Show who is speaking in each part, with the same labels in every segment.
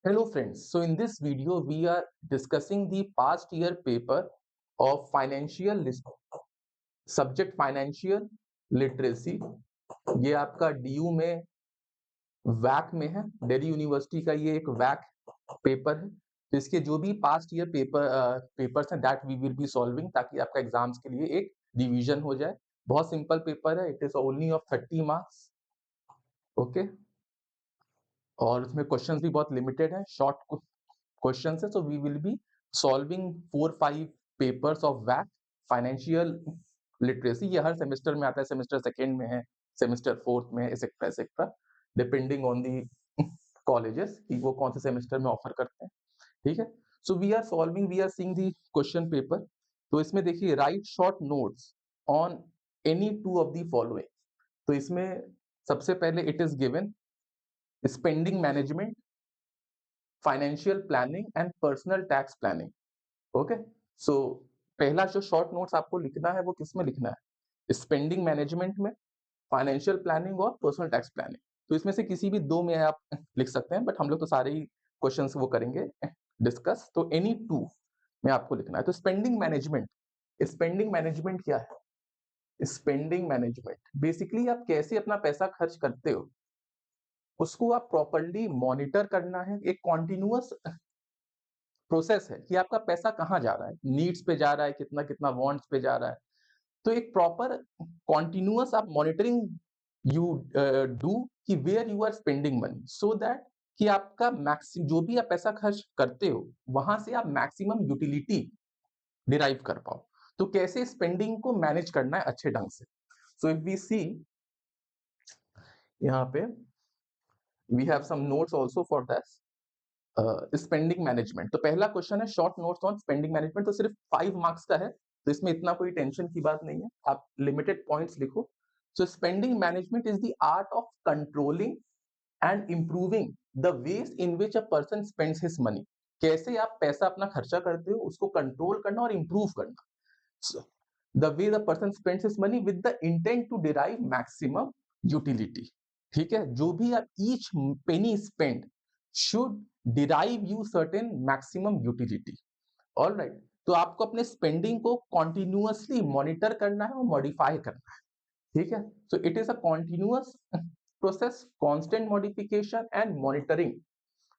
Speaker 1: Hello friends, so in this video we are discussing the past year paper of subject financial literacy. ये आपका DU में वैक में है, Delhi university का ये एक वैक पेपर है। तो इसके जो भी पास्ट ईयर पेपर्स हैं that we will be solving ताकि आपका एग्जाम्स के लिए एक रिवीजन हो जाए। बहुत सिंपल पेपर है, it is only of 30 marks. Okay, और उसमें क्वेश्चंस भी बहुत लिमिटेड है, शॉर्ट क्वेश्चंस है। So we will be solving 4-5 papers of VAC financial literacy. ये हर सेमेस्टर में आता है, सेमेस्टर सेकेंड में है, सेमेस्टर फोर्थ में है, etcetera etcetera, depending on the colleges कि वो कौन से सेमेस्टर में ऑफर करते हैं। ठीक है, so we are seeing the question paper. तो इसमें देखिए, right short notes on any two of the following. तो इसमें सबसे पहले it is given spending management, financial planning and personal tax planning. Okay, so पहला जो शॉर्ट नोट्स आपको लिखना है वो किस में लिखना है? स्पेंडिंग मैनेजमेंट में, फाइनेंशियल प्लानिंग और पर्सनल टैक्स प्लानिंग। तो इसमें से किसी भी दो में आप लिख सकते हैं, बट हम लोग तो सारे ही क्वेश्चंस वो करेंगे डिस्कस। तो एनी टू में आपको लिखना है। तो स्पेंडिंग मैनेजमेंट क्या है? स्पेंडिंग मैनेजमेंट बेसिकली आप कैसे अपना पैसा खर्च करते हो उसको आप प्रॉपर्ली मॉनिटर करना है। एक कॉन्टिन्यूअस प्रोसेस है कि आपका पैसा कहाँ जा रहा है, नीड्स पे जा रहा है, कितना कितना वांट्स पे जा रहा है। तो एक प्रॉपर कॉन्टिन्यूअस आप मॉनिटरिंग यू डू कि where you are spending money, so that कि आपका मैक्सिमम जो भी आप पैसा खर्च करते हो वहां से आप मैक्सिमम यूटिलिटी डिराइव कर पाओ। तो कैसे स्पेंडिंग को मैनेज करना है अच्छे ढंग से। सो इफ वी सी यहाँ पे we have some notes also for that spending management. तो पहला क्वेश्चन है short notes on spending management. तो सिर्फ 5 मार्क्स का है, तो इसमें इतना कोई टेंशन की बात नहीं है, आप लिमिटेड पॉइंट्स लिखो। So spending management is the art of controlling and improving the ways in which a person spends his money. कैसे आप पैसा अपना खर्चा करते हो उसको कंट्रोल करना और इंप्रूव करना। The way the person spends his money with the intent to derive maximum utility. ठीक है, जो भी आप each penny spend should derive you certain maximum utility. Alright, तो आपको अपने स्पेंडिंग को कॉन्टिन्यूअसली मॉनिटर करना है और मॉडिफाई करना है। ठीक है, so it is a continuous process, constant modification and monitoring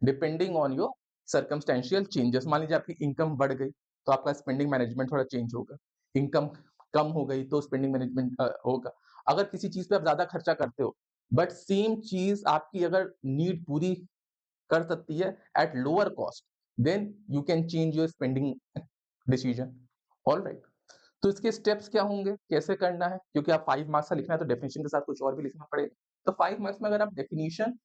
Speaker 1: depending on your circumstantial changes. मान लीजिए आपकी इनकम बढ़ गई तो आपका स्पेंडिंग मैनेजमेंट थोड़ा चेंज होगा, इनकम कम हो गई तो स्पेंडिंग मैनेजमेंट होगा। अगर किसी चीज पे आप ज्यादा खर्चा करते हो बट सेम चीज आपकी अगर नीड पूरी कर सकती है at lower cost, then you can change your spending decision. Alright, तो इसके स्टेप्स क्या होंगे, कैसे करना है, क्योंकि आप 5 मार्क्स का लिखना है तो डेफिनेशन के साथ कुछ और भी लिखना पड़ेगा। तो 5 मार्क्स में अगर आप डेफिनेशन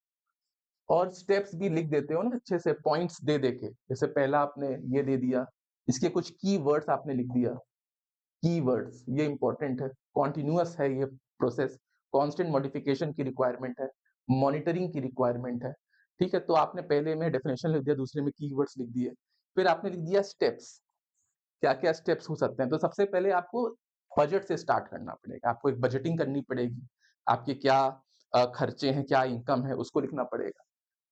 Speaker 1: और स्टेप्स भी लिख देते हो ना अच्छे से पॉइंट्स दे देके, जैसे पहला आपने ये दे दिया, इसके कुछ की वर्ड्स आपने लिख दिया। की वर्ड्स ये इंपॉर्टेंट है, कॉन्टिन्यूअस है ये प्रोसेस, कांस्टेंट मॉडिफिकेशन की रिक्वायरमेंट है, मॉनिटरिंग की रिक्वायरमेंट है। ठीक है, तो आपने पहले में डेफिनेशन लिख दिया, दूसरे में कीवर्ड्स लिख दिए, फिर आपने लिख दिया स्टेप्स, क्या क्या स्टेप्स हो सकते हैं। तो सबसे पहले आपको बजट से स्टार्ट करना पड़ेगा, आपको एक बजटिंग करनी पड़ेगी, आपके क्या खर्चे हैं, क्या इनकम है, उसको लिखना पड़ेगा।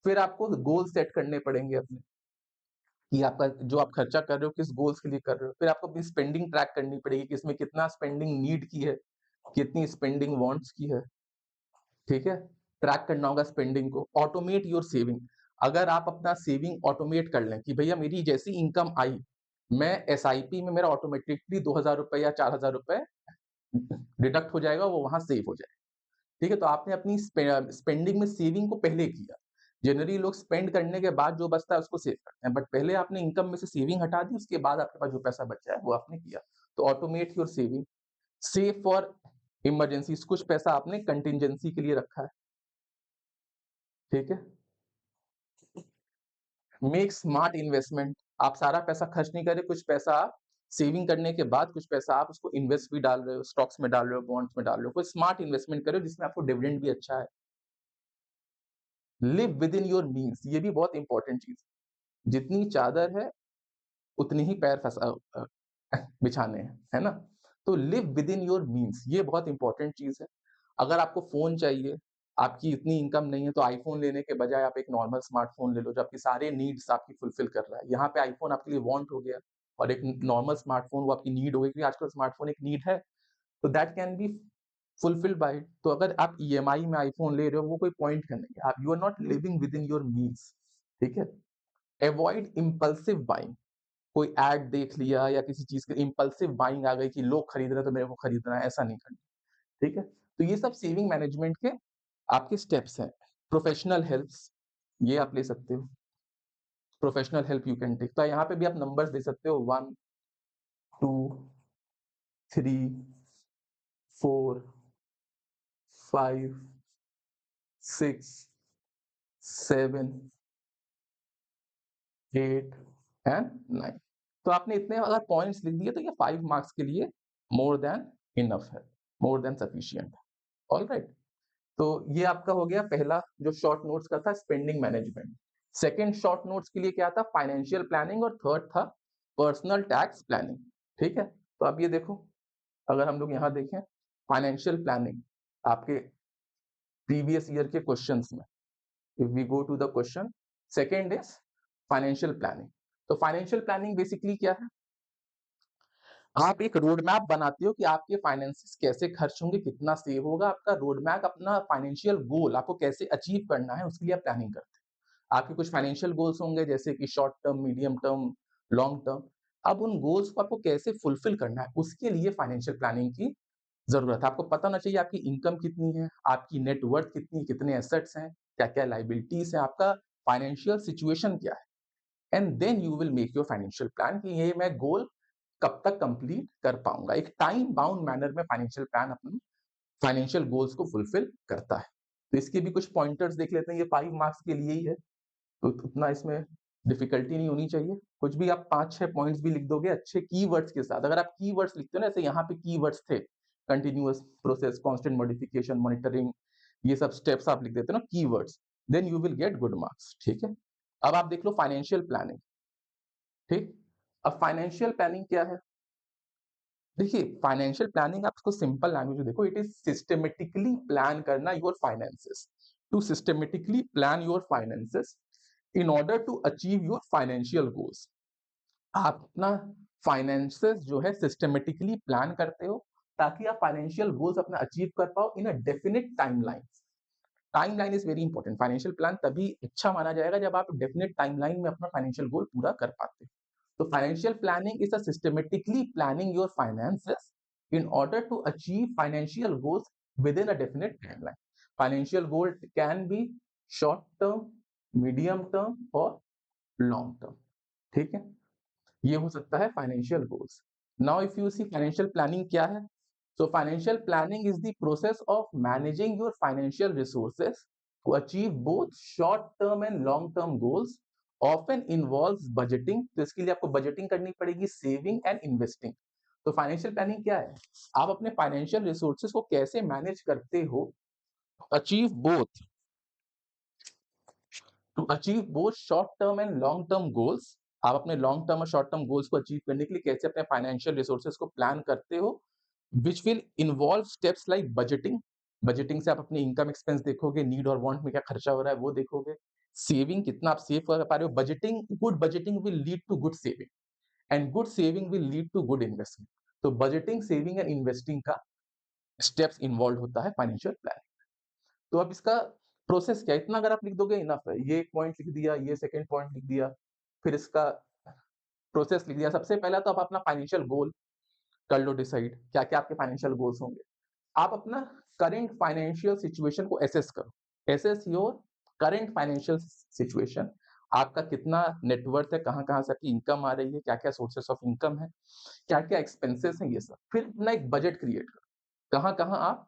Speaker 1: फिर आपको गोल सेट करने पड़ेंगे अपने कि आपका जो आप खर्चा कर रहे हो किस गोल्स के लिए कर रहे हो। फिर आपको अपनी स्पेंडिंग ट्रैक करनी पड़ेगी कि इसमें कितना स्पेंडिंग नीड की है, कितनी स्पेंडिंग वांट्स की है। ठीक है, ट्रैक करना होगा स्पेंडिंग को। ऑटोमेट योर सेविंग, अगर आप अपना सेविंग ऑटोमेट कर लें कि भैया मेरी जैसी इनकम आई मैं एसआईपी में मेरा ऑटोमेटिकली 2000 रुपए या 4000 रुपए डिडक्ट हो जाएगा, वो वहां सेव हो जाएगा। ठीक है, तो आपने अपनी स्पेंडिंग में सेविंग को पहले किया। जनरली लोग स्पेंड करने के बाद जो बचता है उसको सेव करते हैं, बट पहले आपने इनकम में से सेविंग हटा दी, उसके बाद आपके पास जो पैसा बचा है वो आपने किया। तो automate your saving, save for emergency, कुछ पैसा आपने कंटिजेंसी के लिए रखा है। ठीक है, मेक स्मार्ट इन्वेस्टमेंट, आप सारा पैसा खर्च नहीं कर रहे, कुछ पैसा आप सेविंग करने के बाद कुछ पैसा आप उसको इन्वेस्ट भी डाल रहे हो, स्टॉक्स में डाल रहे हो, बॉन्ड्स में डाल रहे हो, कोई स्मार्ट इन्वेस्टमेंट करो जिसमें आपको डिविडेंड भी अच्छा है। Live with in your means, ये भी बहुत इंपॉर्टेंट चीज है, जितनी चादर है उतनी ही पैर बिछाने हैं, है ना। तो live with in your means ये बहुत इंपॉर्टेंट चीज है। अगर आपको फोन चाहिए, आपकी इतनी इनकम नहीं है तो आईफोन लेने के बजाय आप एक नॉर्मल स्मार्टफोन ले लो जो आपकी सारे नीड्स आपकी फुलफिल कर रहा है। यहाँ पे आईफोन आपके लिए वांट हो गया और एक नॉर्मल स्मार्टफोन वो आपकी नीड हो गई, क्योंकि आजकल स्मार्टफोन एक नीड है, तो that can be fulfilled by it. तो अगर आप ईएमआई में आईफोन ले रहे हो वो कोई पॉइंट का नहीं है, आप you are not living within your means, ठीक है। अवॉइड इम्पल्सिव बाइंग, कोई एड देख लिया या किसी चीज की इम्पल्सिव बाइंग आ गई कि लोग खरीद रहे हैं तो मेरे को खरीदना है, ऐसा नहीं करना, ठीक है। तो ये सब सेविंग मैनेजमेंट के आपके स्टेप्स हैं। प्रोफेशनल हेल्प, ये आप ले सकते हो, professional help you can take. तो यहाँ पे भी आप नंबर्स दे सकते हो 1 2 3 4 5 6 7 8 एंड 9। तो आपने इतने अगर पॉइंट्स लिख दिए तो ये 5 मार्क्स के लिए मोर देन इनफ है, मोर देन सफिशिएंट है। ऑलराइट, तो ये आपका हो गया पहला जो शॉर्ट नोट्स का था, spending management. Second short notes के लिए क्या था, फाइनेंशियल प्लानिंग, और थर्ड था पर्सनल टैक्स प्लानिंग, ठीक है। तो अब ये देखो, अगर हम लोग यहाँ देखें फाइनेंशियल प्लानिंग आपके प्रीवियस ईयर के क्वेश्चंस में, if we go to the question, second is financial planning. तो फाइनेंशियल प्लानिंग बेसिकली क्या है, आप एक रोड मैप बनाते हो कि आपके फाइनेंसेस कैसे खर्च होंगे, कितना सेव होगा, आपका रोड मैप, अपना फाइनेंशियल गोल आपको कैसे अचीव करना है उसके लिए आप प्लानिंग करते हैं। आपके कुछ फाइनेंशियल गोल्स होंगे जैसे कि short term, medium term, long term. अब उन गोल्स को आपको कैसे फुलफिल करना है उसके लिए फाइनेंशियल प्लानिंग की जरूरत है। आपको पता होना चाहिए आपकी इनकम कितनी है, आपकी नेट वर्थ कितनी है, कितने एसेट्स हैं, क्या क्या लाइबिलिटीज है, आपका फाइनेंशियल सिचुएशन क्या है, and then you will make your financial plan कि ये मैं गोल कब तक कंप्लीट कर पाऊंगा। एक टाइम बाउंड मैनर में फाइनेंशियल प्लान अपने फाइनेंशियल गोल्स को फुलफिल करता है। तो इसके भी कुछ पॉइंटर्स देख लेते हैं, ये 5 मार्क्स के लिए ही है तो उतना इसमें डिफिकल्टी नहीं होनी चाहिए। कुछ भी आप 5-6 पॉइंट्स भी लिख दोगे अच्छे कीवर्ड्स के साथ। अगर आप कीवर्ड्स लिखते हो ना, जैसे यहाँ पे कीवर्ड्स थे continuous process, constant modification, monitoring, ये सब स्टेप्स आप लिख देते हो ना keywords, then you will get good marks, ठीक है। अब आप देख लो फाइनेंशियल प्लानिंग, ठीक। अब फाइनेंशियल प्लानिंग क्या है, देखिए फाइनेंशियल प्लानिंग आप इसको सिंपल लैंग्वेज में देखो, इट इज सिस्टमेटिकली प्लान करना your finances, to systematically plan your finances in order to achieve your financial goals. आप अपना फाइनेंसेस जो है सिस्टमेटिकली प्लान करते हो ताकि आप फाइनेंशियल गोल्स अपना अचीव कर पाओ in a definite timeline. Timeline is very important. Financial plan तभी अच्छा माना जाएगा जब आप डेफिनेट टाइमलाइन में अपना फाइनेंशियल गोल पूरा कर पाते हो। तो financial planning is a systematically planning your finances in order to achieve financial goals within a definite timeline. Financial goal can be short term, medium term or long term. ठीक है, ये हो सकता है financial goals. Now if you see financial planning क्या है, so financial planning is the process of managing your financial resources to achieve both short term and long term goals, often involves budgeting। तो इसके लिए आपको budgeting करनी पड़ेगी, saving and investing. तो financial planning क्या है, आप अपने फाइनेंशियल रिसोर्सेज को कैसे मैनेज करते हो achieve both to achieve both short term and long term goals. आप अपने लॉन्ग टर्म और शॉर्ट टर्म गोल्स को अचीव करने के लिए कैसे अपने फाइनेंशियल रिसोर्सेज को प्लान करते हो, which will involve steps like budgeting. Budgeting से आप अपनी इनकम एक्सपेंस देखोगे, नीड और वांट में क्या खर्चा हो रहा है वो देखोगे, सेविंग कितना आप सेव कर पा रहे हो, budgeting, good budgeting will lead to good saving and good saving will lead to good investment. तो बजटिंग, सेविंग एंड इन्वेस्टिंग का स्टेप्स इन्वॉल्व होता है फाइनेंशियल प्लानिंग। तो अब इसका प्रोसेस क्या है, इतना अगर आप लिख दोगे इनफ है। ये एक पॉइंट लिख दिया, ये सेकंड पॉइंट लिख दिया, फिर इसका प्रोसेस लिख दिया। सबसे पहला तो आप अपना फाइनेंशियल गोल कर लो डिसाइड, क्या क्या आपके फाइनेंशियल गोल्स होंगे। आप अपना करंट फाइनेंशियल सिचुएशन को एसेस करो, assess your current financial situation. आपका कितना नेटवर्थ है, कहाँ कहाँ से आपकी इनकम आ रही है, क्या क्या सोर्सेस ऑफ इनकम है, क्या क्या एक्सपेंसेस हैं, ये सब। फिर अपना एक बजट क्रिएट करो, कहाँ कहाँ आप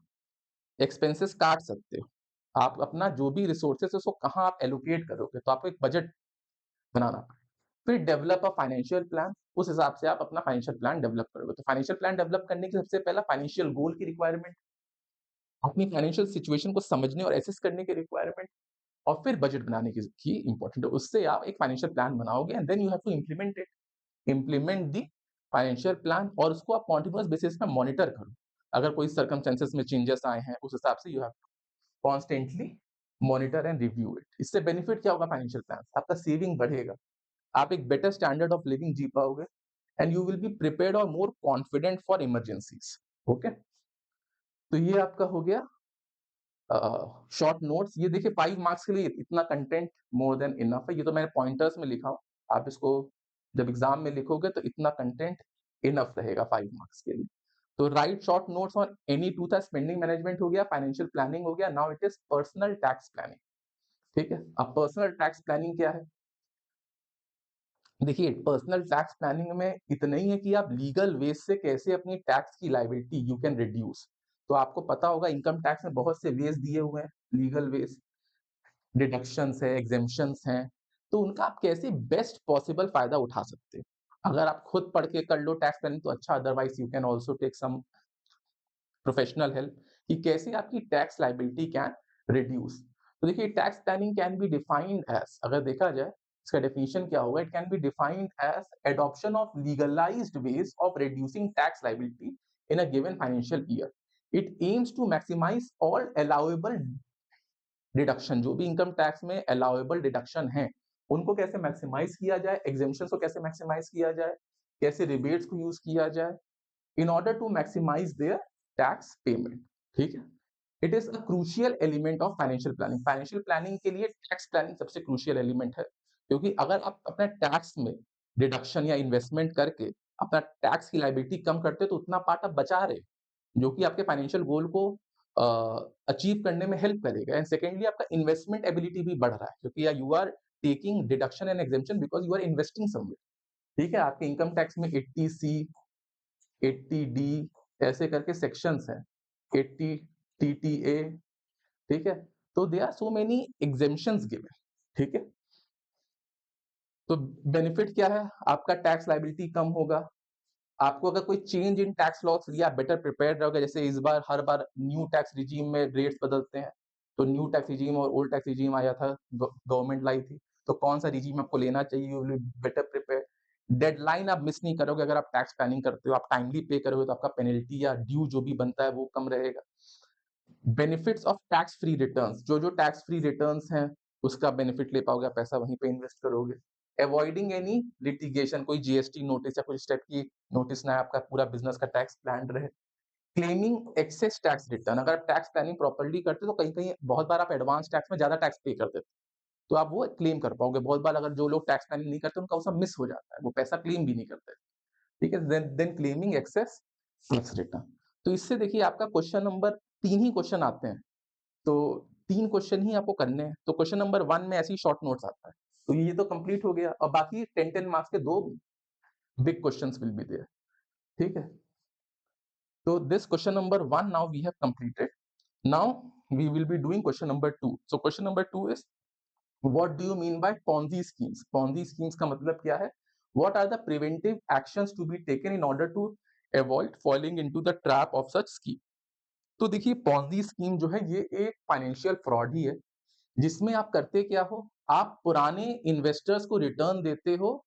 Speaker 1: एक्सपेंसेस काट सकते हो, आप अपना जो भी रिसोर्सेस है उसको कहाँ आप एलोकेट करोगे, तो आपको एक बजट बनाना पड़ेगा। फिर डेवलप अ फाइनेंशियल प्लान, उस हिसाब से आप अपना फाइनेंशियल प्लान डेवलप करोगे। तो फाइनेंशियल प्लान डेवलप करने के सबसे पहला फाइनेंशियल गोल की रिक्वायरमेंट, अपनी फाइनेंशियल सिचुएशन को समझने और एसेस करने की रिक्वायरमेंट, और फिर बजट बनाने की इंपॉर्टेंट है। उससे आप एक फाइनेंशियल प्लान बनाओगे and then you have to implement it, implement the financial plan, और उसको आप कॉन्टिन्यूअस बेसिस पे मॉनिटर करो। अगर कोई सर्कमस्टेंसेस में चेंजेस आए हैं उस हिसाब से you have constantly monitor and review it. इससे बेनिफिट क्या होगा फाइनेंशियल प्लान? आपका सेविंग बढ़ेगा, आप एक बेटर स्टैंडर्ड ऑफ लिविंग जी पाओगे and you will be prepared और more confident for emergencies. Okay, तो ये आपका हो गया शॉर्ट नोट्स। ये देखिए 5 मार्क्स के लिए इतना कंटेंट मोर देन इनफ है। ये तो मैंने पॉइंटर्स में लिखा हूं, आप इसको जब एग्जाम में लिखोगे तो इतना कंटेंट इनफ रहेगा 5 मार्क्स के लिए। तो right short notes on any to था, स्पेंडिंग मैनेजमेंट हो गया, फाइनेंशियल प्लानिंग हो गया, now it is personal tax planning. ठीक है, अब पर्सनल टैक्स प्लानिंग क्या है? देखिए पर्सनल टैक्स प्लानिंग में इतना ही है कि आप लीगल वेज से कैसे अपनी टैक्स की लायबिलिटी यू कैन रिड्यूस। तो आपको पता होगा इनकम टैक्स में बहुत से वेज दिए हुए हैं, लीगल वेज, डिडक्शंस है, एग्जेम्पशंस हैं, तो उनका आप कैसे बेस्ट पॉसिबल फायदा उठा सकते हैं। अगर आप खुद पढ़ के कर लो टैक्स प्लानिंग तो अच्छा, otherwise you can also take some professional help कि कैसे आपकी टैक्स लायबिलिटी कैन रिड्यूस। तो देखिए tax planning can be defined as, अगर देखा जाए इसका डेफिनेशन क्या होगा, it can be defined as adoption of legalised ways of reducing tax liability in a given financial year. It aims to maximise all allowable deduction, जो भी income tax में allowable deduction है उनको कैसे मैक्सिमाइज किया जाए, एग्जेम्पशन को कैसे मैक्सिमाइज किया जाए, कैसे रिबेट्स को यूज किया जाए in order to maximize their tax payment। ठीक है, it is a crucial element of financial planning. Financial planning के लिए टैक्स प्लानिंग सबसे क्रूशियल एलिमेंट है, क्योंकि अगर आप अपने टैक्स में डिडक्शन या इन्वेस्टमेंट करके अपना टैक्स की लायबिलिटी कम करते हो तो उतना पार्ट आप बचा रहे, जो कि आपके फाइनेंशियल गोल को अचीव करने में हेल्प करेगा। एंड सेकेंडली आपका इन्वेस्टमेंट एबिलिटी भी बढ़ रहा है, क्योंकि you are taking deduction and exemption because you are investing somewhere. ठीक है, आपके इनकम टैक्स में 80C 80D ऐसे करके सेक्शंस हैं, 80 TTA। ठीक है, तो they are so many exemptions given. ठीक है, तो बेनिफिट क्या है, आपका टैक्स लायबिलिटी कम होगा, आपको अगर कोई चेंज इन टैक्स लॉस या बेटर प्रिपेयर्ड रहोगे, जैसे इस बार हर बार न्यू टैक्स रिजीम में रेट्स बदलते हैं, तो न्यू टैक्स रिजीम और ओल्ड टैक्स रिजीम आया था, गवर्नमेंट लाई थी, तो कौन सा रिजीम आपको लेना चाहिए, you will be better prepare. Deadline आप मिस नहीं करोगे, अगर आप टैक्स प्लानिंग करते हो, आप टाइमली पे करोगे तो आपका पेनल्टी या ड्यू जो भी बनता है वो कम रहेगा। Benefits of tax free returns, जो जो टैक्स फ्री रिटर्न्स हैं उसका बेनिफिट ले पाओगे, पैसा वहीं पे इन्वेस्ट करोगे। अवॉइडिंग एनी लिटिगेशन, कोई जीएसटी नोटिस या कोई स्टेप की नोटिस ना, आपका पूरा बिजनेस का टैक्स प्लान रहे। क्लेमिंग एक्सेस टैक्स रिटर्न, अगर आप टैक्स प्लानिंग प्रॉपर्ली करते हो तो कहीं कहीं बहुत बार आप एडवांस टैक्स में ज्यादा टैक्स पे कर देते हो, तो आप वो क्लेम कर पाओगे। बहुत बार अगर जो लोग टैक्स प्लानिंग नहीं करते उनका वो सब मिस हो जाता है, वो पैसा क्लेम भी नहीं करते। ठीक है, then claiming excess tax return. तो इससे देखिए आपका क्वेश्चन नंबर 3 ही क्वेश्चन आते हैं, तो 3 क्वेश्चन ही आपको करने हैं। तो क्वेश्चन नंबर 1 में ऐसी शॉर्ट नोट्स आता है, तो ये तो कंप्लीट हो गया, और बाकी 10 मार्क्स के 2 big questions will be there. ठीक है, तो this question number 1 now we have completed। Now we will be doing question number 2। So question number 2 is what do you mean by Ponzi schemes? Ponzi schemes का मतलब क्या है? What are the preventive actions to be taken in order to avoid falling into the trap of such scheme? तो देखिए Ponzi scheme जो है ये एक फाइनेंशियल फ्रॉड ही है, जिसमें आप करते क्या हो, आप पुराने इन्वेस्टर्स को रिटर्न देते हो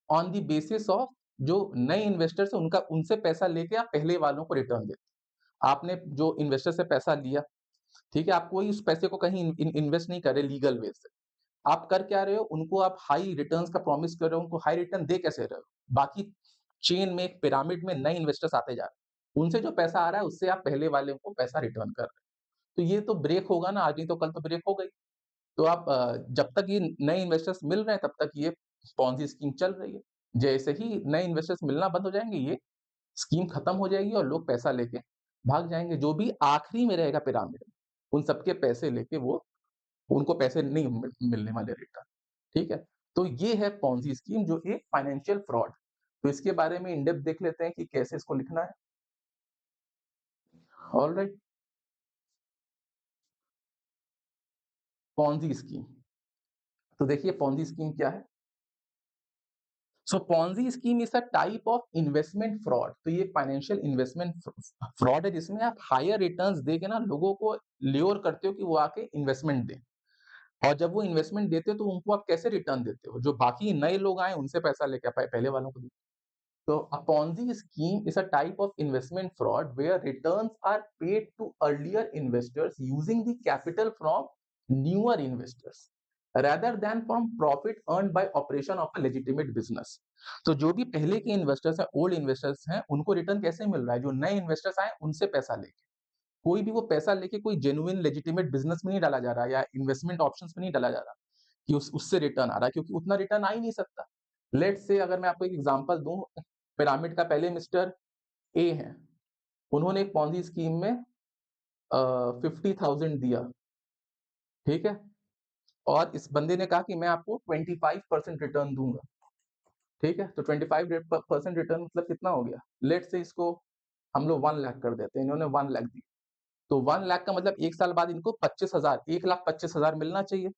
Speaker 1: ऑन द बेसिस ऑफ जो नए इन्वेस्टर्स है उनका, उनसे पैसा लेके आप पहले वालों को रिटर्न देते हो। आपने जो इन्वेस्टर से पैसा लिया, ठीक है, आप कोई उस पैसे को कहीं इन्वेस्ट नहीं कर रहे लीगल वे से, आप कर क्या रहे हो, उनको आप हाई रिटर्न्स का प्रॉमिस कर रहे हो, उनको हाई रिटर्न दे कैसे रहे हो, बाकी चेन में एक पिरामिड में नए इन्वेस्टर्स आते जा रहे हैं, उनसे जो पैसा आ रहा है उससे आप पहले वाले को पैसा रिटर्न कर रहे हो। तो ये तो ब्रेक होगा ना, आज नहीं तो कल तो ब्रेक हो गई। तो आप जब तक ये नए इन्वेस्टर्स मिल रहे हैं तब तक ये पॉन्जी स्कीम चल रही है। जैसे ही नए इन्वेस्टर्स मिलना बंद हो जाएंगे, ये स्कीम खत्म हो जाएगी और लोग पैसा लेके भाग जाएंगे। जो भी आखिरी में रहेगा पिरामिड में, उन सबके पैसे लेके वो, उनको पैसे नहीं मिलने वाले रिटर्न। ठीक है, तो ये है पॉन्जी स्कीम जो एक फाइनेंशियल फ्रॉड। तो इसके बारे में इन डेप्थ देख लेते हैं कि कैसे इसको लिखना है। ऑलराइट, पॉन्जी स्कीम, तो देखिए पॉन्जी स्कीम क्या है। So Ponzi scheme is a type of investment fraud. तो ये फाइनेंशियल इन्वेस्टमेंट फ्रॉड है, जिसमें आप हायर रिटर्न्स देके ना लोगों को ल्योर करते हो कि वो आके इन्वेस्टमेंट दें, और जब वो इन्वेस्टमेंट देते हो तो उनको आप कैसे रिटर्न देते हो, जो बाकी नए लोग आए उनसे पैसा लेके पहले वालों को देते हो। तो a Ponzi scheme is a type of investment fraud where returns are paid to earlier investors using the capital from newer investors rather than from profit earned by operation of a legitimate business. तो जो भी पहले के investors हैं, old investors हैं, उनको return कैसे मिल रहा है? जो नए इन्वेस्टर्स आए उनसे पैसा लेके। कोई भी वो पैसा लेके कोई जेन्युइन लेजिटिमेट बिजनेस में नहीं डाला जा रहा या इन्वेस्टमेंट ऑप्शंस में नहीं डाला जा रहा कि उससे रिटर्न आ रहा है, क्योंकि उतना रिटर्न आ ही नहीं सकता। लेट्स से अगर मैं आपको एक एग्जांपल दूं, पिरामिड का पहले मिस्टर ए हैं, उन्होंने एक पॉन्जी स्कीम में 50,000 दिया, ठीक है, और इस बंदे ने कहा कि मैं आपको 25% रिटर्न दूंगा, ठीक है। तो 25% रिटर्न मतलब कितना हो गया? लेट्स से इसको हम लोग 1 लाख कर देते हैं, इन्होंने 1 लाख दी, तो 1 लाख का मतलब 1 साल बाद इनको 25,000, 1,25,000 मिलना चाहिए,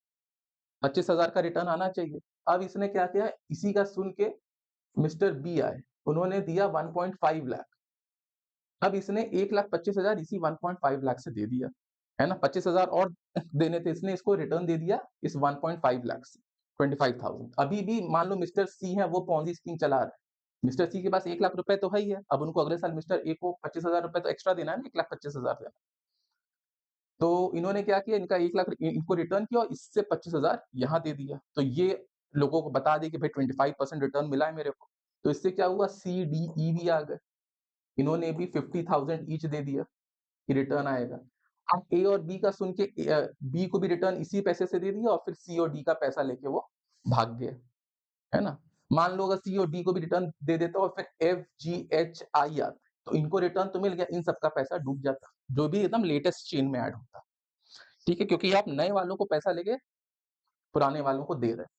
Speaker 1: 25,000 का रिटर्न आना चाहिए। अब इसने क्या किया, इसी का सुन के मिस्टर बी आए, उन्होंने दिया 1.5 लाख। अब इसने 1,25,000 इसी 1.5 लाख से दे दिया, है ना? 25,000 और देने थे, इसने इसको रिटर्न दे दिया इस 1.5 लाख से, 25,000। अभी भी मान लो मिस्टर सी है, वो पॉन्जी स्कीम चला रहा है। मिस्टर सी के पास 1 लाख रुपए तो है ही है, अब उनको अगले साल मिस्टर ए को 25,000 रुपए तो एक्स्ट्रा देना है ना, 1,25,000 देना। तो इन्होंने क्या किया, इनका 1 लाख इनको रिटर्न किया और इससे 25,000 यहाँ दे दिया। तो ये लोगों को बता दी कि भाई 25% रिटर्न मिला है मेरे को। तो इससे क्या हुआ, सी, डी, ई भी आ गए। इन्होंने भी 50,000 ईच दे दिया कि रिटर्न आएगा। अब ए और बी का सुन के बी को भी रिटर्न इसी पैसे से दे दिया और फिर सी और डी का पैसा लेके वो भाग गए, है ना? मान लो अगर सी और डी को भी रिटर्न दे देता और फिर एफ, जी, एच, आई आता, तो इनको रिटर्न तो मिल गया, इन सबका पैसा डूब जाता, जो भी एकदम लेटेस्ट चेन में ऐड होता। ठीक है, क्योंकि आप नए वालों को पैसा लेके पुराने वालों को दे रहे हैं।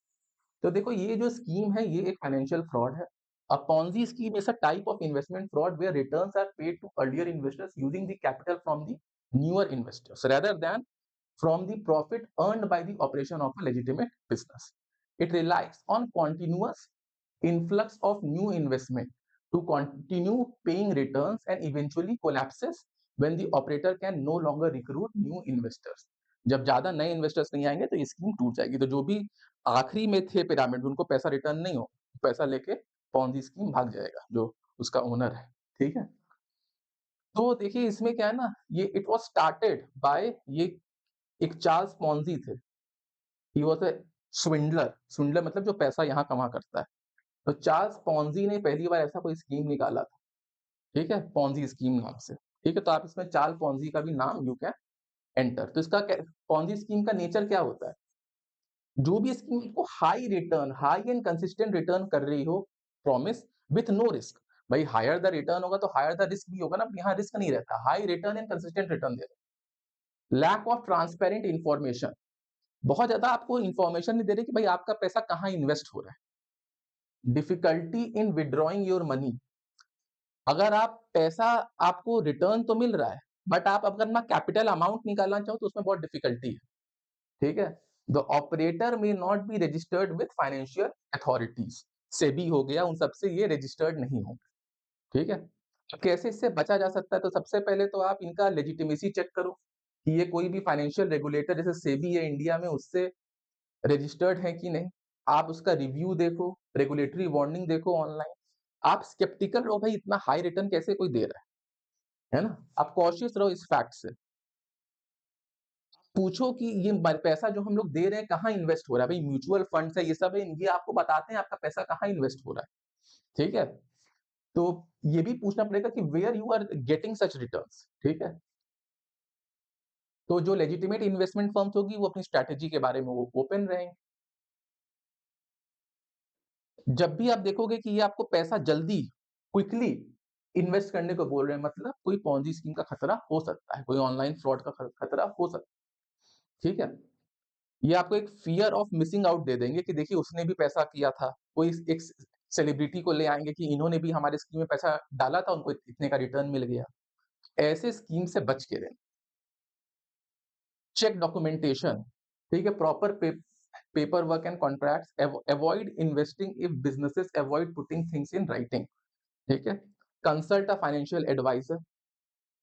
Speaker 1: तो देखो ये जो स्कीम है ये एक फाइनेंशियल फ्रॉड है। A Ponzi scheme is a type of investment fraud where returns are paid to earlier investors using the capital from the newer investors rather than from the profit earned by the operation of a legitimate business. It relies on continuous influx of new investment to continue paying returns and eventually collapses when the operator can no longer recruit new investors. जब ज्यादा नए investors नहीं आएंगे तो ये scheme टूट जाएगी। तो जो भी आखिरी में थे पिरामिड, उनको पैसा रिटर्न नहीं हो, पैसा लेके पॉन्जी स्कीम भाग जाएगा जो उसका ओनर है, ठीक है। तो देखिए इसमें क्या है ना, ये इट वाज स्टार्टेड बाय ये एक चार्ल्स पॉन्जी थे। He was a swindler, swindler मतलब जो पैसा यहाँ कमा करता है। तो चार्ल्स पॉन्जी ने पहली बार ऐसा कोई स्कीम निकाला था, ठीक है, पॉन्जी स्कीम नाम से, ठीक है। तो आप इसमें चार्ल्स पॉन्जी का भी नाम यू कैन एंटर। तो इसका पॉन्जी स्कीम का नेचर क्या होता है? जो भी स्कीम को high return, high and consistent return कर रही हो, प्रॉमिस विथ नो रिस्क। भाई हायर द रिटर्न होगा तो हायर द रिस्क भी होगा ना, यहाँ रिस्क नहीं रहता, high return and consistent return दे रहे। लैक ऑफ ट्रांसपेरेंट इन्फॉर्मेशन, बहुत ज्यादा आपको इन्फॉर्मेशन नहीं दे रही कि भाई आपका पैसा कहाँ इन्वेस्ट हो रहा है। Difficulty in withdrawing your money, अगर आप पैसा, आपको रिटर्न तो मिल रहा है बट आप अगर ना कैपिटल अमाउंट निकालना चाहो तो उसमें बहुत डिफिकल्टी है, ठीक है। द ऑपरेटर में not be registered with financial authorities, SEBI हो गया, उन सबसे ये रजिस्टर्ड नहीं होंगे, ठीक है। अब कैसे इससे बचा जा सकता है? तो सबसे पहले तो आप इनका लेजिटिमेसी चेक करो कि ये कोई भी फाइनेंशियल रेगुलेटर जैसे सेबी है इंडिया में उससे रजिस्टर्ड है कि नहीं। आप उसका रिव्यू देखो, रेगुलेटरी वार्निंग देखो ऑनलाइन। आप स्केप्टिकल रहो, भाई इतना हाई रिटर्न कैसे कोई दे रहा है ना? आप कॉशियस रहो इस फैक्ट से। पूछो कि ये पैसा जो हम लोग दे रहे हैं कहाँ इन्वेस्ट हो रहा है? भाई म्यूचुअल फंड्स है, ये सब है, ये आपको बताते हैं आपका पैसा कहाँ इन्वेस्ट हो रहा है, ठीक है। तो ये भी पूछना पड़ेगा कि where you are getting such returns, ठीक है। तो जो लेजिटिमेट इन्वेस्टमेंट फर्म्स होगी वो अपनी स्ट्रैटेजी के बारे में वो ओपन रहेंगे। जब भी आप देखोगे कि ये आपको पैसा जल्दी, क्विकली इन्वेस्ट करने को बोल रहे हैं, मतलब कोई पॉन्जी स्कीम का खतरा हो सकता है, कोई ऑनलाइन फ्रॉड का खतरा हो सकता है, ठीक है। ये आपको एक फियर ऑफ मिसिंग आउट दे देंगे कि देखिए उसने भी पैसा किया था, कोई एक सेलिब्रिटी को ले आएंगे कि इन्होंने भी हमारे स्कीम में पैसा डाला था, उनको इतने का रिटर्न मिल गया। ऐसे स्कीम से बच के रहें। चेक डॉक्यूमेंटेशन, ठीक है, proper paper work and contracts, avoid investing if businesses avoid putting things in writing, ठीक है। कंसल्ट अ फाइनेंशियल एडवाइजर,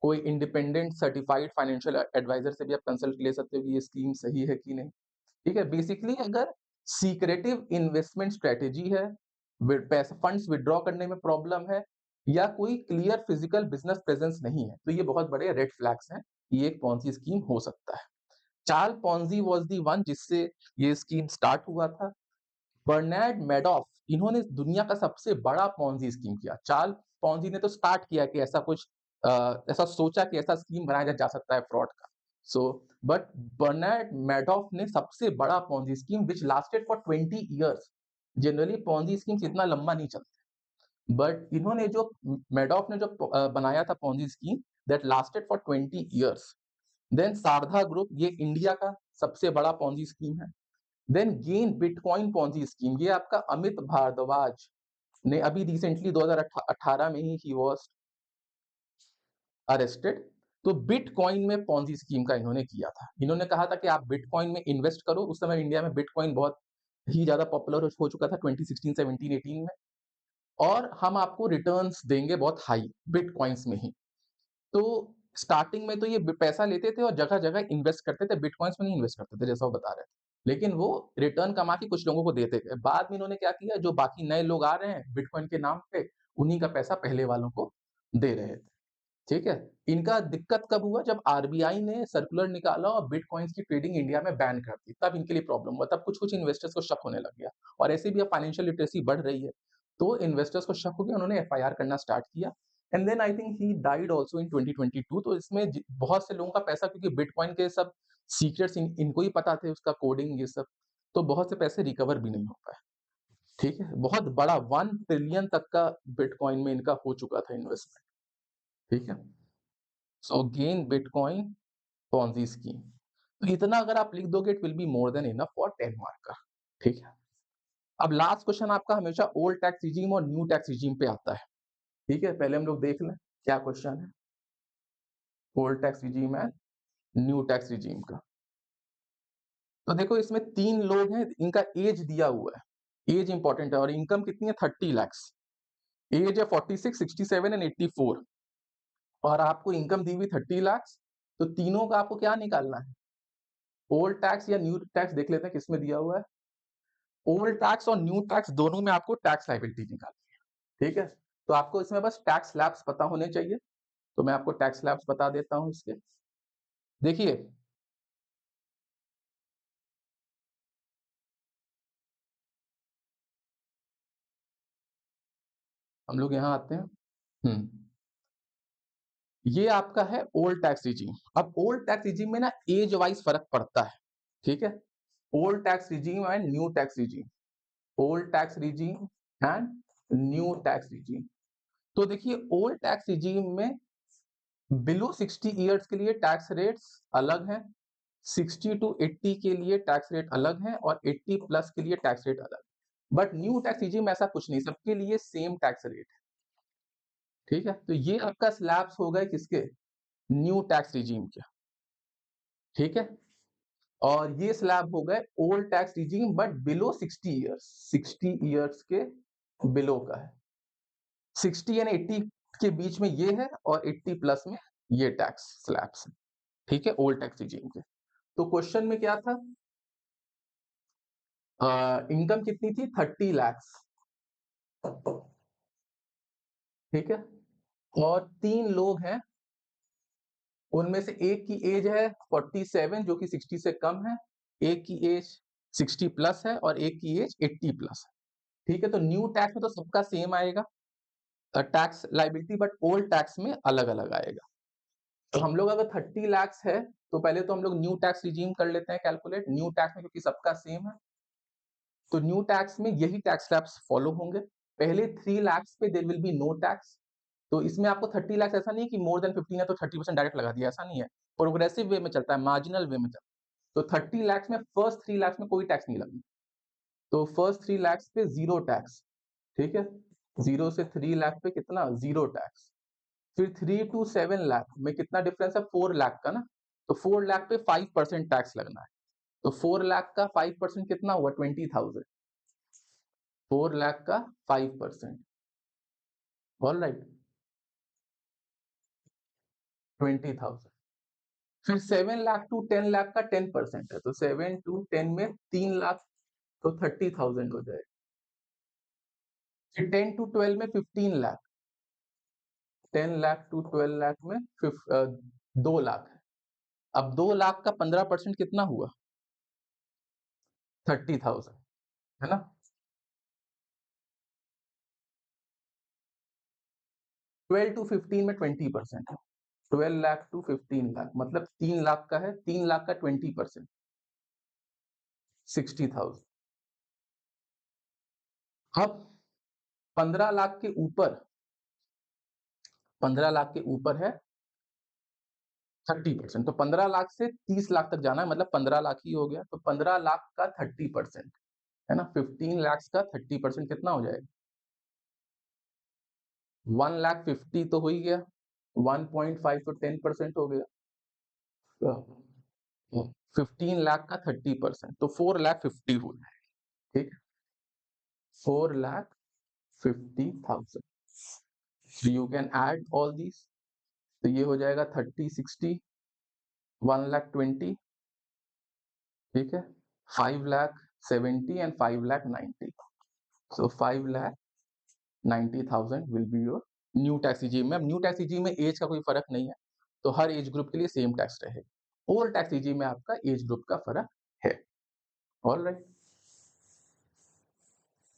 Speaker 1: कोई इंडिपेंडेंट सर्टिफाइड फाइनेंशियल एडवाइजर से भी आप कंसल्ट ले सकते हो कि ये स्कीम सही है कि नहीं, ठीक है। बेसिकली अगर सीक्रेटिव इन्वेस्टमेंट स्ट्रेटेजी है पैसा फंड्स विथड्रॉ करने में प्रॉब्लम है या कोई क्लियर फिजिकल बिजनेस प्रेजेंस नहीं है, तो ये बहुत बड़े रेड फ्लैग्स हैं, ये एक पॉन्जी स्कीम हो सकता है। Charles Ponzi was the one जिससे ये स्कीम स्टार्ट हुआ था। बर्नार्ड मैडॉफ, इन्होंने दुनिया का सबसे बड़ा पॉन्जी स्कीम किया। चार्ल पॉन्जी ने तो स्टार्ट किया कि ऐसा कुछ ऐसा सोचा कि ऐसा स्कीम बनाया जा सकता है फ्रॉड का। सो बट बर्नार्ड मैडॉफ ने सबसे बड़ा Ponzi scheme which lasted for 20 years. Generally Ponzi schemes इतना लंबा नहीं चलते, बट इन्होंने जो मैडॉफ ने जो बनाया था Ponzi scheme that lasted for 20 years. Then Saradha group, ये इंडिया का सबसे बड़ा पॉन्जी स्कीम है। Then gain bitcoin Ponzi scheme, ये आपका अमित भारद्वाज ने अभी रिसेंटली 2018 में ही वाज अरेस्टेड। तो बिटकॉइन में पॉन्जी स्कीम का इन्होंने किया था। इन्होंने कहा था कि आप बिटकॉइन में इन्वेस्ट करो। उस समय इंडिया में बिटकॉइन बहुत ही ज्यादा पॉपुलर हो चुका था 2016, 17, 18 में, और हम आपको रिटर्न्स देंगे बहुत हाई बिटकॉइंस में ही। तो स्टार्टिंग में तो ये पैसा लेते थे और जगह-जगह इन्वेस्ट करते थे, बिटकॉइंस में नहीं इन्वेस्ट करते थे जैसा वो बता रहे थे। लेकिन वो रिटर्न कमा के कुछ लोगों को देते गए। बाद में इन्होंने क्या किया, जो बाकी नए लोग आ रहे हैं बिटकॉइन के नाम पे, उन्हीं का पैसा पहले वालों को दे रहे थे। ठीक है? इनका दिक्कत कब हुआ, जब आरबीआई ने सर्कुलर निकाला और बिटकॉइंस की ट्रेडिंग इंडिया में बैन कर दी, तब इनके लिए प्रॉब्लम हुआ। तब कुछ-कुछ इन्वेस्टर्स को शक होने लग गया और ऐसे भी अब फाइनेंशियल लिटरेसी बढ़ रही है, तो इन्वेस्टर्स को शक हो गया, उन्होंने एफआईआर करना स्टार्ट किया and then I think he died also in 2022। तो इसमें बहुत से लोगों का पैसा, क्योंकि बिटकॉइन के सब सीक्रेट्स इनको ही पता थे, उसका कोडिंग ये सब, तो बहुत से पैसे रिकवर भी नहीं हो पाए। ठीक है? बहुत बड़ा 1 ट्रिलियन तक का बिटकॉइन में इनका हो चुका था इन्वेस्टमेंट। ठीक है? सो गेन बिटकॉइन पॉन्जी स्कीम, तो इतना अगर आप लिख दोगे it will be more than enough for 10 mark का। ठीक है? अब लास्ट क्वेश्चन आपका हमेशा ओल्ड टैक्स रिजीम और न्यू टैक्स रिजीम पे आता है। ठीक है? पहले हम लोग देख लें क्या क्वेश्चन है old tax regime and new tax regime का। तो देखो इसमें 3 लोग हैं, इनका एज दिया हुआ है। एज इंपॉर्टेंट है और इनकम कितनी है, 30 लाख। एज है 46, 67 एंड 84 और आपको इनकम दी हुई 30 लाख। तो तीनों का आपको क्या निकालना है, ओल्ड टैक्स या न्यू टैक्स। देख लेते हैं किसमें दिया हुआ है। ओल्ड टैक्स और न्यू टैक्स दोनों में आपको टैक्स लायबिलिटी निकालनी है। ठीक है? तो आपको इसमें बस टैक्स स्लैब्स पता होने चाहिए। तो मैं आपको टैक्स स्लैब्स बता देता हूं इसके। देखिए हम लोग यहाँ आते हैं। ये आपका है ओल्ड टैक्स रिजीम। अब ओल्ड टैक्स रिजीम में ना एज वाइज फर्क पड़ता है। ठीक है? Old tax regime and new tax regime, old tax regime and new tax regime. तो देखिए ओल्ड टैक्स रिजीम में बिलो 60 इयर्स के लिए टैक्स रेट्स अलग हैं, 60 टू 80 के लिए टैक्स रेट अलग है और 80 प्लस के लिए टैक्स रेट अलग। बट न्यू टैक्स रिजीम ऐसा कुछ नहीं, सबके लिए सेम टैक्स रेट है। ठीक है? तो ये आपका स्लैब्स हो गए किसके, न्यू टैक्स रिजीम के। ठीक है? और ये स्लैब हो गए old tax regime but below 60 years, 60 years के बिलो का है। 60 एंड 80 के बीच में ये है और 80 प्लस में ये टैक्स स्लैब्स है। ठीक है? ओल्ड टैक्स रिजीम के। तो क्वेश्चन में क्या था, इनकम कितनी थी, 30 लाख। ठीक है? और 3 लोग हैं, उनमें से एक की एज है 47 जो कि 60 से कम है, एक की एज 60 प्लस है और एक की एज 80 प्लस है। ठीक है? तो न्यू टैक्स में तो सबका सेम आएगा tax liability, but old tax में अलग-अलग आएगा। तो हम लोग अगर 30 लाख है, तो पहले तो हम लोग न्यू टैक्स रिजीम कर लेते हैं कैलकुलेट। न्यू टैक्स में क्योंकि सबका सेम है, तो न्यू टैक्स में यही टैक्स स्लैब्स फॉलो होंगे। पहले 3 लाख पे there will be no tax. तो इसमें आपको 30 लाख ऐसा नहीं है कि मोर देन 15 है तो 30% डायरेक्ट लगा दिया, ऐसा नहीं है। प्रोग्रेसिव वे में चलता है, मार्जिनल वे में चलता है। तो 30 लाख में फर्स्ट 3 लाख में कोई टैक्स नहीं लगेगा। तो फर्स्ट 3 लाख पे जीरो टैक्स। ठीक है? 0 से 3 लाख पे कितना, जीरो टैक्स। फिर 3 टू 7 लाख में कितना डिफरेंस है, 4 लाख का ना। तो 4 लाख पे 5% टैक्स लगना है। तो 4 लाख का 5% कितना हुआ, 20,000। 4 लाख का 5%, ऑलराइट, 20,000। फिर 7 लाख टू 10 लाख का 10% है, तो 7 टू 10 में 3 लाख, तो 30,000 हो जाएगा। 10 to 12 में 15 लाख, 10 लाख टू 12 लाख में 2 लाख है। अब 2 लाख का 15% कितना हुआ? 30,000, है ना? 12 टू 15 में 20% है। 12 लाख टू 15 लाख मतलब 3 लाख का है, 3 लाख का 20% 60,000। अब 15 लाख के ऊपर, 15 लाख के ऊपर है 30%, तो 15 लाख से 30 लाख तक जाना है, मतलब 15 लाख ही हो गया, तो 15 लाख का 30%, है ना? 15 लाख का 30% कितना हो जाएगा? 1,50,000 तो हो ही गया, 1.5 तो 10% हो गया। 15 लाख का 30%, तो 4,50,000 हो जाएगा, ठीक है? 4,50,000। So you can add all these, तो ये हो जाएगा 30, 60, 1,20,000, ठीक है? 5,70,000 and 5,90,000. So 5,90,000 will be your new tax regime में। अब न्यू टैक्स regime में एज का कोई फर्क नहीं है, तो हर एज ग्रुप के लिए सेम टैक्स रहेगा। ओल्ड टैक्स regime में आपका एज ग्रुप का फर्क है। ऑलराइट,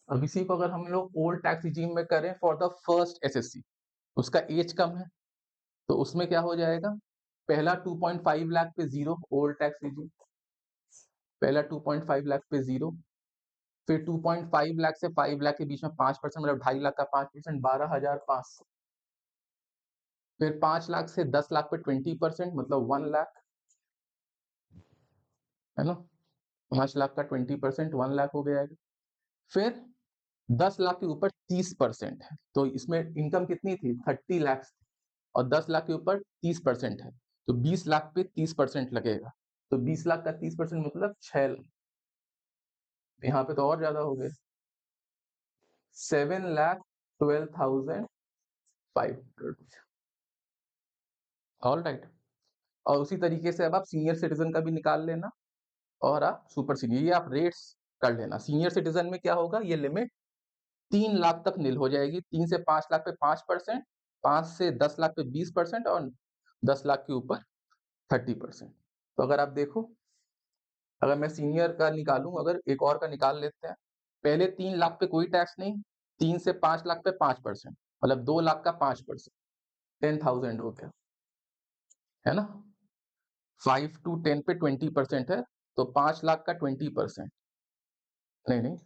Speaker 1: अब इसी को अगर हम लोग ओल्ड टैक्स regime में करें फॉर द फर्स्ट एसएससी, उसका एज कम है, तो उसमें क्या हो जाएगा? पहला 2.5 लाख पे 0 ओल्ड टैक्स regime, पहला 2.5 लाख पे 0, फिर 2.5 लाख से 5 लाख के बीच में 5% मतलब 2.5 लाख का 5%, 12,500। फिर 5 लाख से 10 लाख पे 20% मतलब 1 लाख, है ना? 5 लाख का 20% 1 लाख हो गया है। फिर 10 लाख के ऊपर 30% है, तो इसमें इनकम कितनी थी? 30 लाख, और 10 लाख के ऊपर 30% है, तो 20 लाख पे 30% लगेगा, तो 20 लाख का 30% मतलब 6 लाख। यहाँ पे तो और ज्यादा हो गए, 7,12,500। ऑल राइट, और उसी तरीके से अब आप सीनियर सिटीजन का भी निकाल लेना, और आप सुपर सीनियर, ये आप रेट्स कर लेना। सीनियर सिटीजन में क्या होगा? ये लिमिट 3 लाख तक नील हो जाएगी, 3 से 5 लाख पे 5%, 5 से 10 लाख पे 20%, और 10 लाख के ऊपर 30%। तो अगर आप देखो, अगर मैं सीनियर का निकालूं, अगर एक और का निकाल लेते हैं, पहले 3 लाख पे कोई टैक्स नहीं, 3 से 5 लाख पे 5%, मतलब 2 लाख का 5%, 10,000 हो गया, है ना? 5 to 10 पे 20% है, तो 5 लाख का 20%, नहीं नहीं,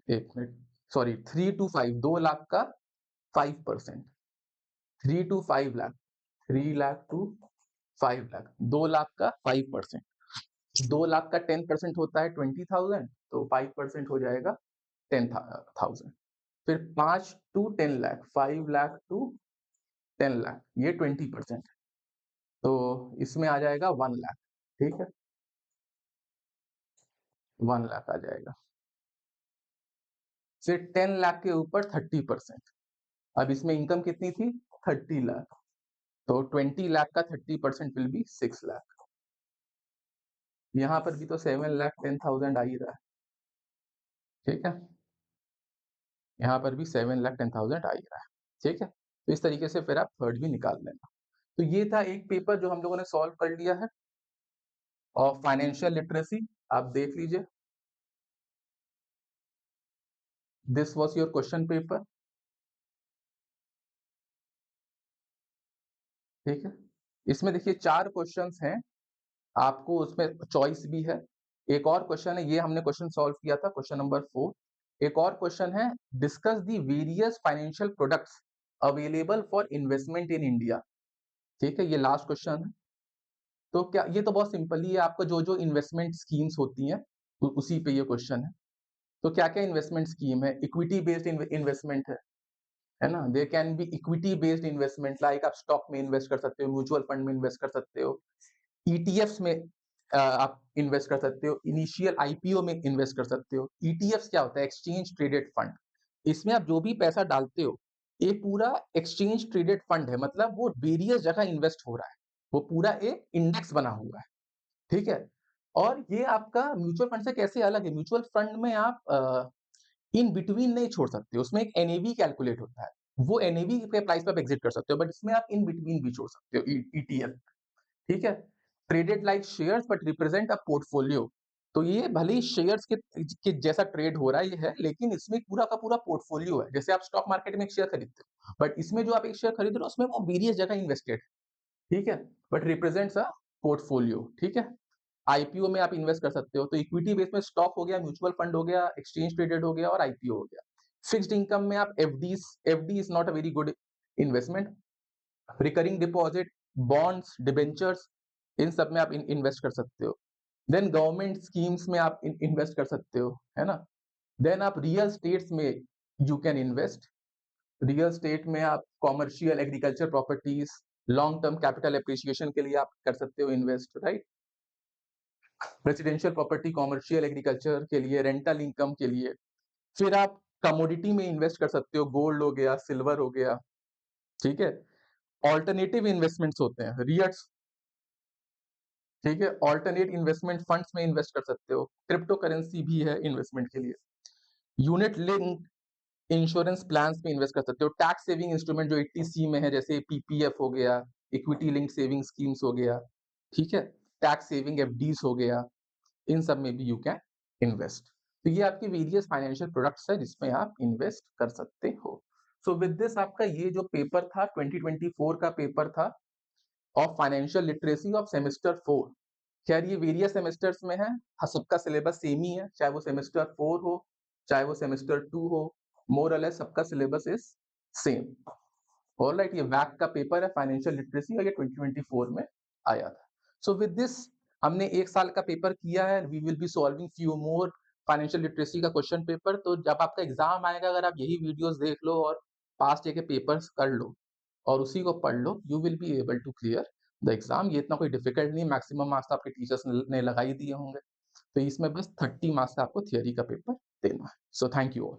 Speaker 1: एक मिनट, सॉरी, 3 to 5, 2 लाख का 5%, 3 to 5 लाख, 3 लाख टू 5 लाख, 2 लाख का 5%, 2 लाख का 10% होता है 20,000, तो 5% हो जाएगा 10,000। फिर 5 to 10 लाख, 5 लाख टू 10 लाख, ये 20%, तो इसमें आ जाएगा 1 लाख, ठीक है? 1 लाख आ जाएगा। फिर 10 लाख के ऊपर 30%, अब इसमें इनकम कितनी थी? 30 लाख, तो 20 लाख का 30% विल बी 6 लाख। यहाँ पर भी तो 7,10,000 आ ही रहा है, ठीक है? यहाँ पर भी 7,10,000 आ ही रहा है, ठीक है? तो इस तरीके से फिर आप थर्ड भी निकाल लेना। तो ये था एक पेपर जो हम लोगों ने सॉल्व कर लिया है, और फाइनेंशियल लिटरेसी आप देख लीजिए, this was your question paper, ठीक है? इसमें देखिए 4 क्वेश्चंस हैं, आपको उसमें चॉइस भी है। एक और क्वेश्चन है, ये हमने क्वेश्चन सॉल्व किया था, क्वेश्चन नंबर 4। एक और क्वेश्चन है, discuss the various financial products available for investment in India, ठीक है? ये लास्ट क्वेश्चन है। तो क्या, ये तो बहुत सिंपल ही है, आपको जो जो इन्वेस्टमेंट स्कीम्स होती हैं उसी पे ये क्वेश्चन है। तो क्या क्या इन्वेस्टमेंट स्कीम है? इक्विटी बेस्ड इन्वेस्टमेंट है ना? There can be equity based investment, like आप स्टॉक में इन्वेस्ट कर सकते हो, म्यूचुअल फंड में इन्वेस्ट कर सकते हो, ईटीएफ्स में आप इन्वेस्ट कर सकते हो, इनिशियल आईपीओ में इन्वेस्ट कर सकते हो। ईटीएफ्स क्या होता है? Exchange traded fund. इसमें आप जो भी पैसा डालते हो, ये पूरा एक्सचेंज ट्रेडेड फंड है, मतलब वो वेरियस जगह इन्वेस्ट हो रहा है, वो पूरा एक इंडेक्स बना हुआ है, ठीक है? और ये आपका म्यूचुअल फंड से कैसे अलग है? म्यूचुअल फंड में आप इन बिटवीन नहीं छोड़ सकते, उसमें एक एनएवी कैलकुलेट होता है, वो एनएवी के प्राइस पे आप एग्जिट कर सकते हो, बट इसमें आप इन बिटवीन भी छोड़ सकते हो ईटीएफ। ठीक है, traded like shares but represent a portfolio. तो ये भले ही शेयर्स के जैसा ट्रेड हो रहा है, ये है, लेकिन इसमें पूरा का पूरा पोर्टफोलियो है। जैसे आप स्टॉक मार्केट में एक शेयर खरीदते हो, बट इसमें जो आप एक शेयर खरीद रहे हो उसमें वो वेरियस जगह इन्वेस्टेड है, ठीक है, बट रिप्रेजेंट्स अ पोर्टफोलियो। ठीक है, आईपीओ में आप इन्वेस्ट कर सकते हो, तो इक्विटी बेस में स्टॉक हो गया, म्यूचुअल फंड हो गया, एक्सचेंज ट्रेडेड हो गया और आईपीओ हो गया। फिक्स्ड इनकम में आप FD is not a very good investment. Recurring deposit, bonds, debentures, इन सब में आप इन्वेस्ट कर सकते हो। देन गवर्नमेंट स्कीम्स में आप इन्वेस्ट कर सकते हो, है ना। देन आप रियल स्टेट्स में you can invest. Real estate में आप commercial agriculture properties, long term capital appreciation के लिए आप कर सकते हो invest, right. Residential property, commercial agriculture के लिए, रेंटल इनकम के लिए। फिर आप कमोडिटी में इन्वेस्ट कर सकते हो, गोल्ड हो गया, सिल्वर हो गया, ठीक है। ऑल्टरनेटिव इन्वेस्टमेंट्स होते हैं, रियट्स, ठीक है, ऑल्टरनेट इन्वेस्टमेंट फंड्स में इन्वेस्ट कर सकते हो। क्रिप्टो करेंसी भी है इन्वेस्टमेंट के लिए। यूनिट लिंक इंश्योरेंस प्लान्स में इन्वेस्ट कर सकते हो। टैक्स सेविंग इंस्ट्रूमेंट जो 80C में है, जैसे पीपीएफ हो गया, इक्विटी लिंक सेविंग स्कीम्स हो गया, ठीक है, टैक्स सेविंग एफडीज हो गया, इन सब में भी यू कैन इन्वेस्ट। तो ये आपके वेरियस फाइनेंशियल प्रोडक्ट्स है जिसमें आप इन्वेस्ट कर सकते हो। सो विद दिस आपका ये जो पेपर था 2024 का पेपर था of financial literacy of semester 4। खैर ये वेरियस सेमेस्टर्स में है, हाँ, सबका सिलेबस सेम ही है, चाहे वो सेमेस्टर 4 हो, चाहे वो सेमेस्टर 2 हो, मोर और लेस सबका सिलेबस इज सेम। ऑलराइट, ये वैक का पेपर है फाइनेंशियल लिटरेसी और ये 2024 में आया था। सो विद दिस हमने 1 साल का पेपर किया है। We will be solving few more financial literacy का क्वेश्चन पेपर। तो जब आपका एग्जाम आएगा, अगर आप यही वीडियोस देख लो और पास्ट ईयर के पेपर्स कर लो और उसी को पढ़ लो, you will be able to clear the exam. ये इतना कोई डिफिकल्ट नहीं, मैक्सिमम मार्क्स आपके टीचर्स ने लगा ही दिए होंगे। तो इसमें बस 30 मार्क्स का आपको थियोरी का पेपर देना है। So thank you all.